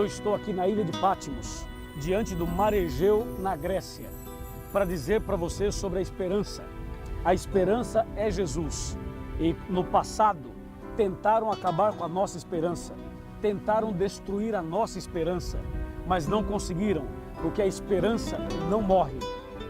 eu estou aqui na ilha de Patmos, diante do mar Egeu, na Grécia, para dizer para você sobre a esperança. A esperança é Jesus. E no passado, tentaram acabar com a nossa esperança, tentaram destruir a nossa esperança, mas não conseguiram, porque a esperança não morre.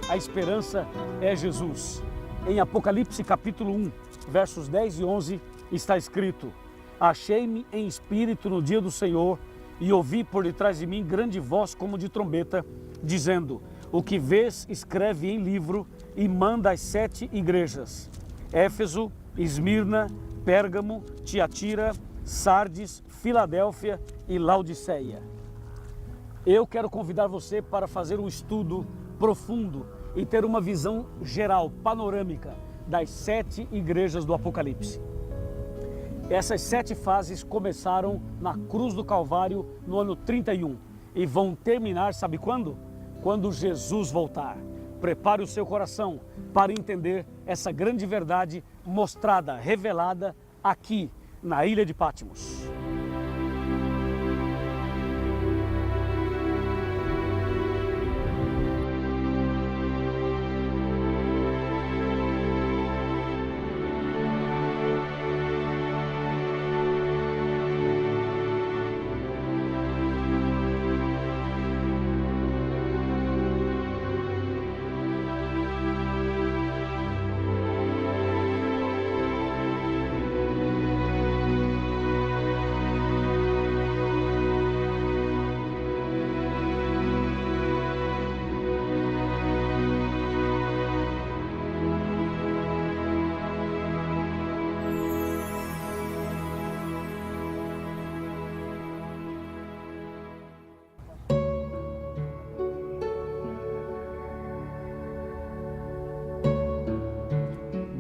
A esperança é Jesus. Em Apocalipse capítulo 1, versos 10 e 11, está escrito: achei-me em espírito no dia do Senhor e ouvi por detrás de mim grande voz como de trombeta, dizendo: o que vês, escreve em livro e manda às 7 igrejas: Éfeso, Esmirna, Pérgamo, Tiatira, Sardes, Filadélfia e Laodiceia. Eu quero convidar você para fazer um estudo profundo e ter uma visão geral, panorâmica, das 7 igrejas do Apocalipse. Essas 7 fases começaram na cruz do Calvário no ano 31 e vão terminar, sabe quando? Quando Jesus voltar. Prepare o seu coração para entender essa grande verdade mostrada, revelada aqui na ilha de Patmos.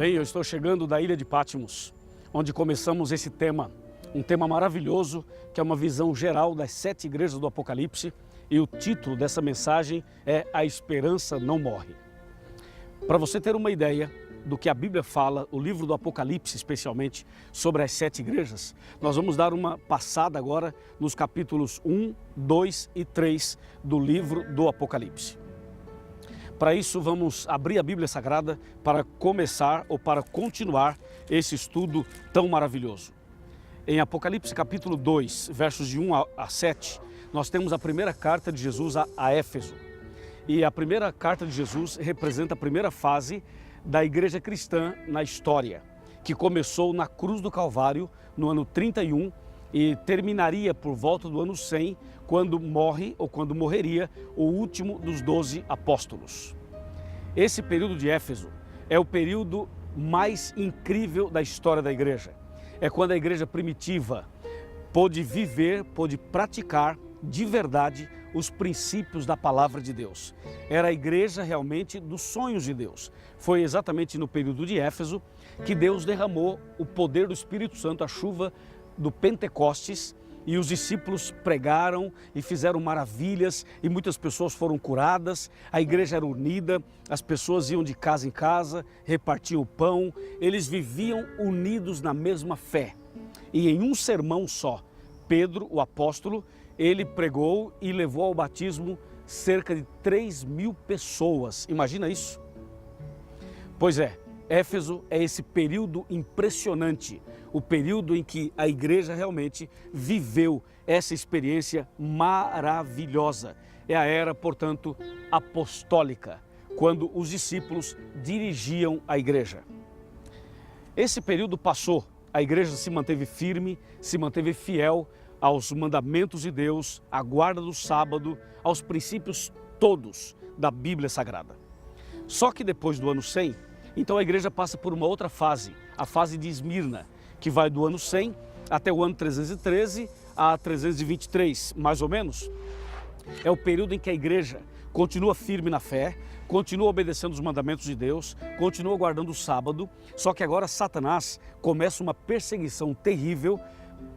Bem, eu estou chegando da ilha de Patmos, onde começamos esse tema, um tema maravilhoso, que é uma visão geral das 7 igrejas do Apocalipse, e o título dessa mensagem é A Esperança Não Morre. Para você ter uma ideia do que a Bíblia fala, o livro do Apocalipse especialmente, sobre as 7 igrejas, nós vamos dar uma passada agora nos capítulos 1, 2 e 3 do livro do Apocalipse. Para isso, vamos abrir a Bíblia Sagrada para começar ou para continuar esse estudo tão maravilhoso. Em Apocalipse capítulo 2, versos de 1 a 7, nós temos a primeira carta de Jesus a Éfeso. E a primeira carta de Jesus representa a primeira fase da igreja cristã na história, que começou na cruz do Calvário no ano 31 e terminaria por volta do ano 100, quando morre ou quando morreria o último dos 12 apóstolos. Esse período de Éfeso é o período mais incrível da história da igreja. É quando a igreja primitiva pôde viver, pôde praticar de verdade os princípios da palavra de Deus. Era a igreja realmente dos sonhos de Deus. Foi exatamente no período de Éfeso que Deus derramou o poder do Espírito Santo, a chuva do Pentecostes, e os discípulos pregaram e fizeram maravilhas e muitas pessoas foram curadas, a igreja era unida, as pessoas iam de casa em casa, repartiam o pão, eles viviam unidos na mesma fé. E em um sermão só, Pedro, o apóstolo, ele pregou e levou ao batismo cerca de 3.000 pessoas. Imagina isso? Pois é, Éfeso é esse período impressionante, o período em que a igreja realmente viveu essa experiência maravilhosa. É a era, portanto, apostólica, quando os discípulos dirigiam a igreja. Esse período passou, a igreja se manteve firme, se manteve fiel aos mandamentos de Deus, à guarda do sábado, aos princípios todos da Bíblia Sagrada. Só que depois do ano 100, então a igreja passa por uma outra fase, a fase de Esmirna, que vai do ano 100 até o ano 313 a 323, mais ou menos. É o período em que a igreja continua firme na fé, continua obedecendo os mandamentos de Deus, continua guardando o sábado, só que agora Satanás começa uma perseguição terrível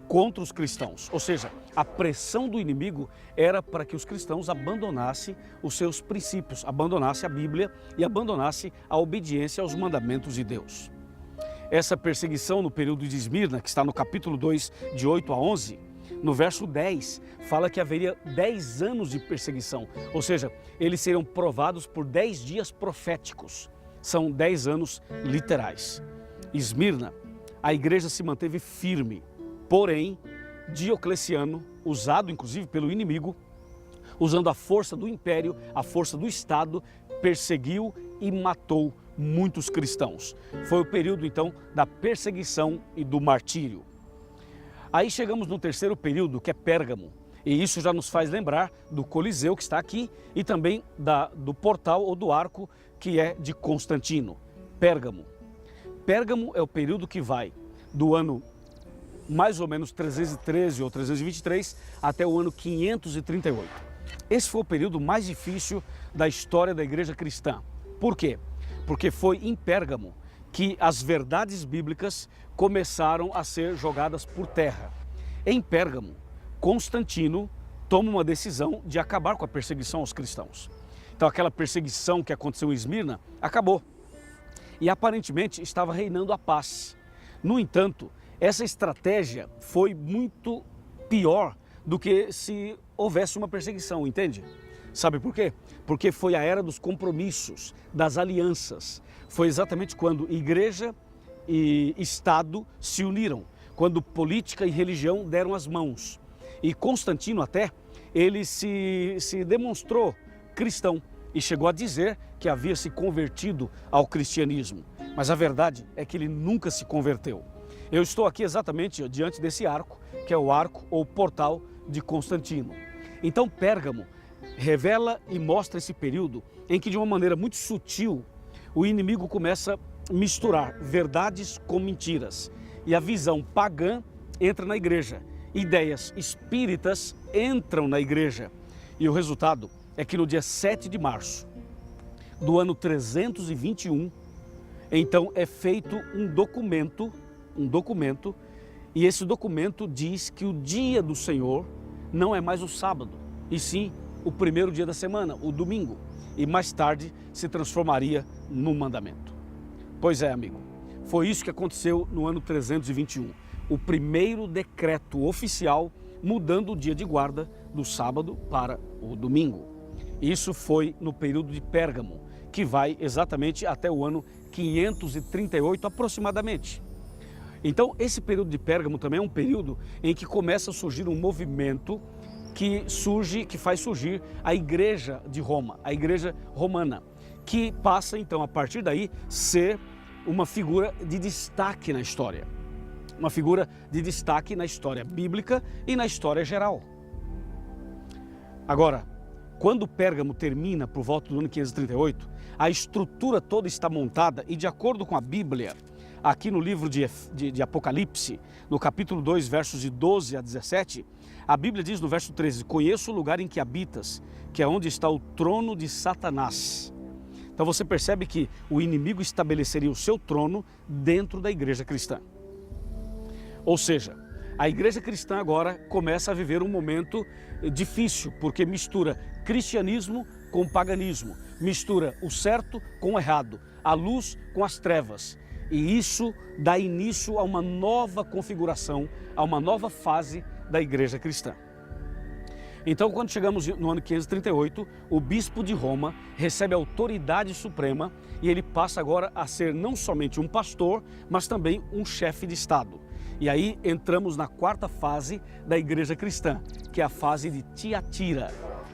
contra os cristãos. Ou seja, a pressão do inimigo era para que os cristãos abandonassem os seus princípios, abandonassem a Bíblia e abandonassem a obediência aos mandamentos de Deus. Essa perseguição no período de Esmirna, que está no capítulo 2, de 8 a 11, No verso 10, fala que haveria 10 anos de perseguição, ou seja, eles seriam provados por 10 dias proféticos. São 10 anos literais. Esmirna, a igreja se manteve firme, porém, Diocleciano, usado inclusive pelo inimigo, usando a força do império, a força do Estado, perseguiu e matou muitos cristãos. Foi o período então da perseguição e do martírio. Aí chegamos no terceiro período, que é Pérgamo, e isso já nos faz lembrar do Coliseu que está aqui e também do portal ou do arco que é de Constantino. Pérgamo. Pérgamo é o período que vai do ano mais ou menos 313 ou 323 até o ano 538. Esse foi o período mais difícil da história da igreja cristã. Por quê? Porque foi em Pérgamo que as verdades bíblicas começaram a ser jogadas por terra. Em Pérgamo, Constantino toma uma decisão de acabar com a perseguição aos cristãos. Então aquela perseguição que aconteceu em Esmirna acabou. E aparentemente estava reinando a paz. No entanto, essa estratégia foi muito pior do que se houvesse uma perseguição, entende? Sabe por quê? Porque foi a era dos compromissos, das alianças. Foi exatamente quando igreja e Estado se uniram, quando política e religião deram as mãos. E Constantino até, ele se demonstrou cristão e chegou a dizer que havia se convertido ao cristianismo. Mas a verdade é que ele nunca se converteu. Eu estou aqui exatamente diante desse arco, que é o arco ou portal de Constantino. Então Pérgamo revela e mostra esse período em que de uma maneira muito sutil o inimigo começa a misturar verdades com mentiras. E a visão pagã entra na igreja, ideias espíritas entram na igreja. E o resultado é que no dia 7 de março do ano 321, então é feito um documento, e esse documento diz que o dia do Senhor não é mais o sábado, e sim o primeiro dia da semana, o domingo, e mais tarde se transformaria no mandamento. Pois é, amigo, foi isso que aconteceu no ano 321, o primeiro decreto oficial mudando o dia de guarda do sábado para o domingo. Isso foi no período de Pérgamo, que vai exatamente até o ano 538 aproximadamente. Então, esse período de Pérgamo também é um período em que começa a surgir um movimento que faz surgir a igreja de Roma, a igreja romana, que passa então a partir daí ser uma figura de destaque na história. Uma figura de destaque na história bíblica e na história geral. Agora, quando Pérgamo termina por volta do ano 538, a estrutura toda está montada e de acordo com a Bíblia, aqui no livro de Apocalipse, no capítulo 2, versos de 12 a 17, a Bíblia diz no verso 13, conheço o lugar em que habitas, que é onde está o trono de Satanás. Então você percebe que o inimigo estabeleceria o seu trono dentro da igreja cristã. Ou seja, a igreja cristã agora começa a viver um momento difícil, porque mistura cristianismo com paganismo, mistura o certo com o errado, a luz com as trevas. E isso dá início a uma nova configuração, a uma nova fase da igreja cristã. Então, quando chegamos no ano 538, o bispo de Roma recebe a autoridade suprema e ele passa agora a ser não somente um pastor, mas também um chefe de Estado. E aí entramos na quarta fase da igreja cristã, que é a fase de Tiatira,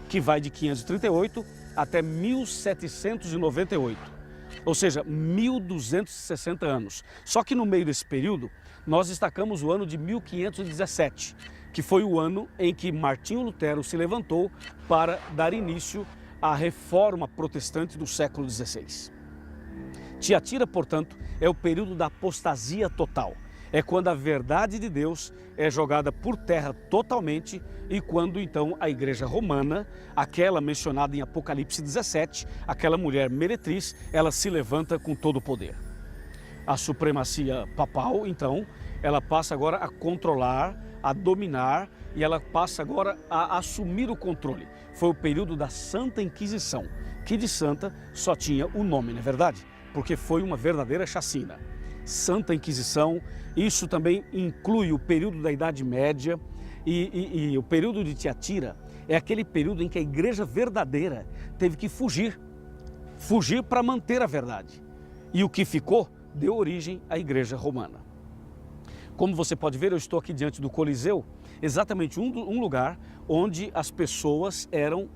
que vai de 538 até 1798. Ou seja, 1260 anos. Só que no meio desse período, nós destacamos o ano de 1517, que foi o ano em que Martinho Lutero se levantou para dar início à reforma protestante do século XVI. Tiatira, portanto, é o período da apostasia total. É quando a verdade de Deus é jogada por terra totalmente e quando então a igreja romana, aquela mencionada em Apocalipse 17, aquela mulher meretriz, ela se levanta com todo o poder. A supremacia papal, então, ela passa agora a controlar, a dominar e ela passa agora a assumir o controle. Foi o período da Santa Inquisição, que de santa só tinha o nome, não é verdade? Porque foi uma verdadeira chacina. Santa Inquisição, isso também inclui o período da Idade Média, E o período de Tiatira é aquele período em que a igreja verdadeira teve que fugir para manter a verdade. E o que ficou deu origem à igreja romana. Como você pode ver, eu estou aqui diante do Coliseu, exatamente um lugar onde as pessoas eram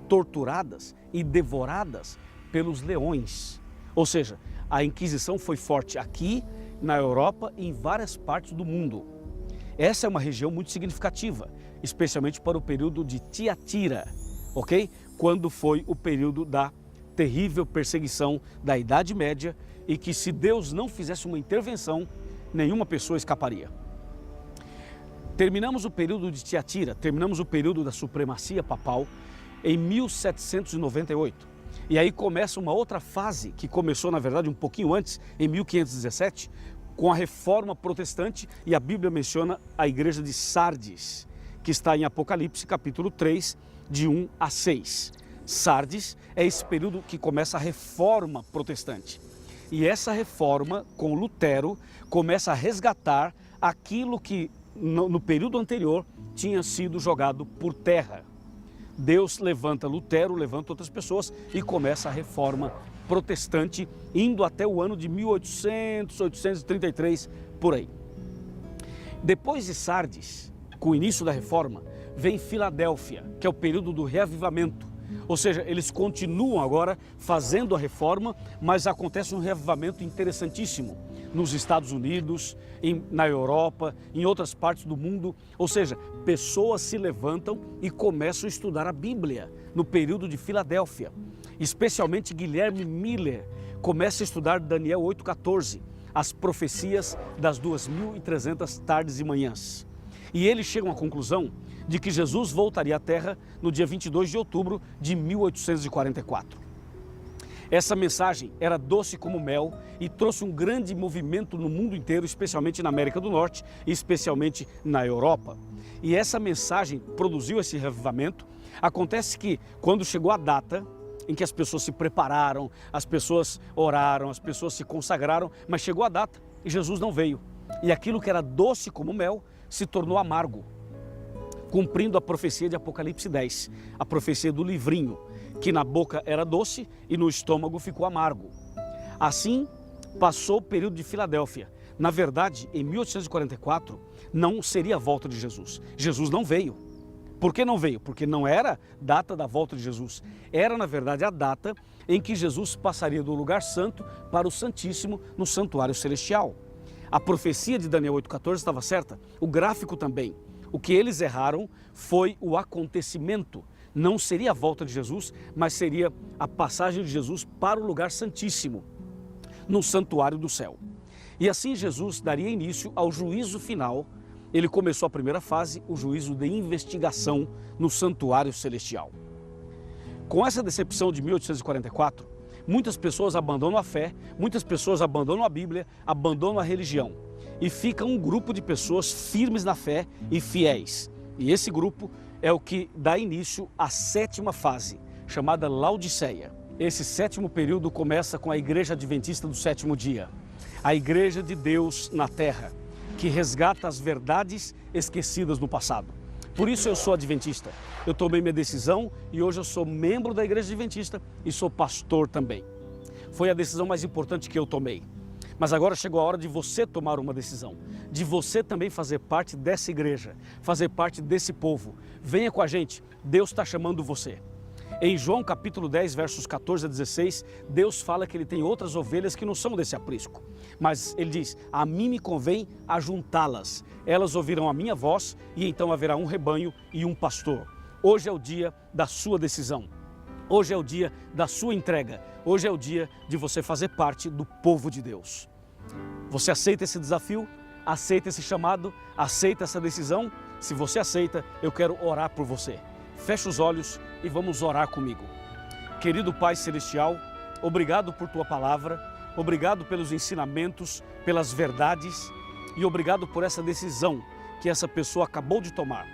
torturadas e devoradas pelos leões. Ou seja, a Inquisição foi forte aqui na Europa e em várias partes do mundo. Essa é uma região muito significativa, especialmente para o período de Tiatira, ok? Quando foi o período da terrível perseguição da Idade Média e que, se Deus não fizesse uma intervenção, nenhuma pessoa escaparia. Terminamos o período de Tiatira, terminamos o período da supremacia papal em 1798. E aí começa uma outra fase, que começou, na verdade, um pouquinho antes, em 1517, com a Reforma Protestante, e a Bíblia menciona a igreja de Sardes, que está em Apocalipse, capítulo 3, de 1 a 6. Sardes é esse período que começa a Reforma Protestante. E essa reforma, com Lutero, começa a resgatar aquilo que no período anterior tinha sido jogado por terra. Deus levanta Lutero, levanta outras pessoas e começa a reforma protestante, indo até o ano de 1800, 833, por aí. Depois de Sardes, com o início da reforma, vem Filadélfia, que é o período do reavivamento. Ou seja, eles continuam agora fazendo a reforma, mas acontece um reavivamento interessantíssimo nos Estados Unidos, na Europa, em outras partes do mundo. Ou seja, pessoas se levantam e começam a estudar a Bíblia no período de Filadélfia. Especialmente Guilherme Miller começa a estudar Daniel 8,14, as profecias das 2.300 tardes e manhãs. E eles chegam à conclusão de que Jesus voltaria à Terra no dia 22 de outubro de 1844. Essa mensagem era doce como mel e trouxe um grande movimento no mundo inteiro, especialmente na América do Norte e especialmente na Europa. E essa mensagem produziu esse revivamento. Acontece que, quando chegou a data em que as pessoas se prepararam, as pessoas oraram, as pessoas se consagraram, mas chegou a data e Jesus não veio. E aquilo que era doce como mel se tornou amargo, cumprindo a profecia de Apocalipse 10, a profecia do livrinho, que na boca era doce e no estômago ficou amargo. Assim passou o período de Filadélfia. Na verdade, em 1844, não seria a volta de Jesus. Jesus não veio. Por que não veio? Porque não era data da volta de Jesus. Era, na verdade, a data em que Jesus passaria do lugar santo para o Santíssimo no santuário celestial. A profecia de Daniel 8,14 estava certa, o gráfico também. O que eles erraram foi o acontecimento. Não seria a volta de Jesus, mas seria a passagem de Jesus para o lugar santíssimo, no santuário do céu. E assim Jesus daria início ao juízo final. Ele começou a primeira fase, o juízo de investigação no santuário celestial. Com essa decepção de 1844, muitas pessoas abandonam a fé, muitas pessoas abandonam a Bíblia, abandonam a religião. E fica um grupo de pessoas firmes na fé e fiéis. E esse grupo é o que dá início à sétima fase, chamada Laodiceia. Esse sétimo período começa com a Igreja Adventista do Sétimo Dia, a Igreja de Deus na Terra, que resgata as verdades esquecidas no passado. Por isso eu sou adventista. Eu tomei minha decisão e hoje eu sou membro da Igreja Adventista e sou pastor também. Foi a decisão mais importante que eu tomei. Mas agora chegou a hora de você tomar uma decisão, de você também fazer parte dessa igreja, fazer parte desse povo. Venha com a gente, Deus está chamando você. Em João capítulo 10, versos 14 a 16, Deus fala que Ele tem outras ovelhas que não são desse aprisco. Mas Ele diz, a mim me convém ajuntá-las. Elas ouvirão a minha voz e então haverá um rebanho e um pastor. Hoje é o dia da sua decisão. Hoje é o dia da sua entrega. Hoje é o dia de você fazer parte do povo de Deus. Você aceita esse desafio? Aceita esse chamado? Aceita essa decisão? Se você aceita, eu quero orar por você. Feche os olhos e vamos orar comigo. Querido Pai Celestial, obrigado por Tua palavra, obrigado pelos ensinamentos, pelas verdades e obrigado por essa decisão que essa pessoa acabou de tomar.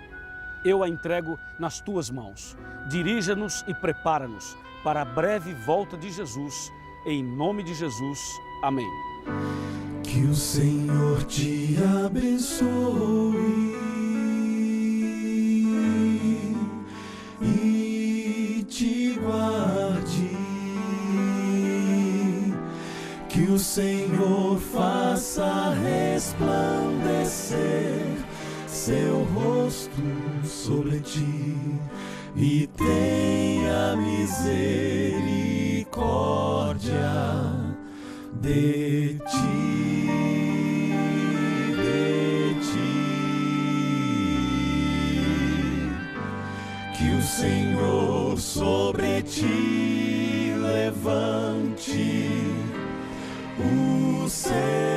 Eu a entrego nas Tuas mãos. Dirija-nos e prepara-nos para a breve volta de Jesus. Em nome de Jesus. Amém. Que o Senhor te abençoe. faça resplandecer seu rosto sobre ti e tenha misericórdia de ti, de ti. Que o Senhor sobre ti levante o céu